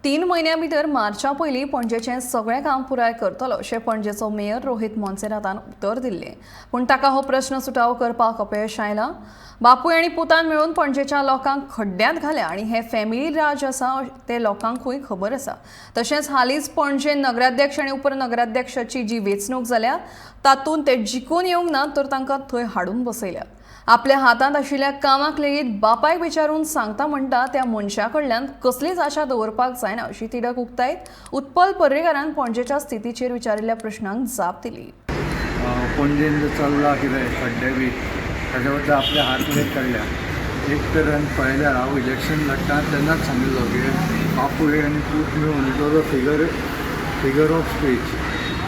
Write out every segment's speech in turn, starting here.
3 म्हयन्यां भितर मार्चा पयलीं पणजेचें सगळें काम पुराय करतलो अशें पणजेचो मेयर रोहित मोन्सेरातान उतर दिल्लें. पूण ताका हो प्रस्न सुटावो करपाक अपयश आयलां. बापूय आनी पुतान मेळून पणजेच्या लोकांक खड्ड्यांत घाल्या आनी हें फॅमिली राज आसा तें लोकांकूय खबर आसा. तशेंच हालींच पणजेन नगराध्यक्ष आनी उपनगराध्यक्षाची जी वेंचणूक जाल्या तातूंत ते जिखून येवंक ना तर तांकां थंय हाडून बसयल्या. आपल्या हातांत आशिल्ल्या कामाक लेगीत बापायक विचारून सांगता म्हणटा त्या मनशा कडल्यान कसलीच आशा दवरपाक जायना अशी तिडक उक्तायत उत्पल पर्रीकारान पणजेच्या स्थितीचेर विचारिल्ल्या प्रश्नांक जाप दिली. पणजेन जो चल्ला कितें खड्डे बी ताच्या बद्दल आपले हात लेट काडल्या. एक तरेन पळयल्यार हांव इलेक्शन लडटा तेन्नाच सांगिल्लो की बापूय आनी पूत मेळून जो फिगर ऑफ स्पीच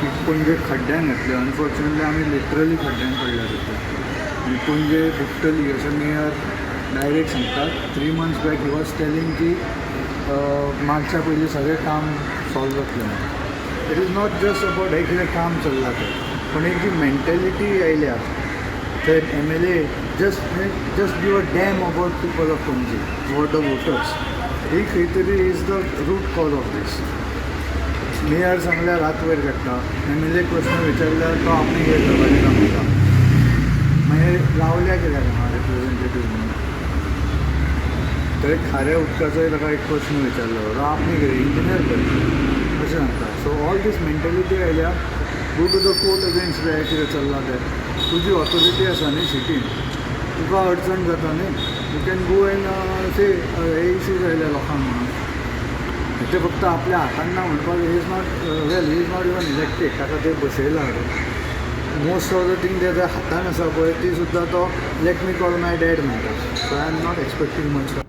की पणजे खड्ड्यान घातले. अनफॉर्च्युनेटली आमी लिटरली खड्ड्यान पडल्या तितून आनी पणजे बुडटली अशें मेयर डायरेक्ट सांगतात. 3 months back he was telling की मार्चा पयलीं सगळें काम सॉल्व जातलें म्हणून. It is not just about हे कितें काम चल्लां तें पूण एक जी मेंटेलिटी आयल्या थंय MLA just give a damn about people of Panaji what the voters. ही खंय तरी is the root cause of this. Mayor सांगल्यार हात वयर काडटा, MLA प्रश्न विचारल्यार तो आपणे हे करपाचें काम करता. मागीर रावल्या कित्याक हांगा रिप्रेझेंटेटीव म्हणून थंय खाऱ्या उदकाचोय ताका एक प्रश्न विचारलो आपणे कितें इंजिनियर करता अशें सांगता. सो ऑल दीस मेंटेलिटी आयल्या. Go to the court against हें कितें चल्लां तें. तुजी ऑथॉरिटी आसा न्ही सिटीन, तुका अडचण जाता न्ही. यू कॅन गो एन से हे इश्यूज आयल्या लोकांक म्हणून. ते फक्त आपल्या हातान ना म्हणपाक he is not even elected. ताका ते बसयला मोस्ट ऑफ द थिंग जे हातान आसा पळय ती सुद्दां तो let me call my dad म्हणटा. So I am not expecting much.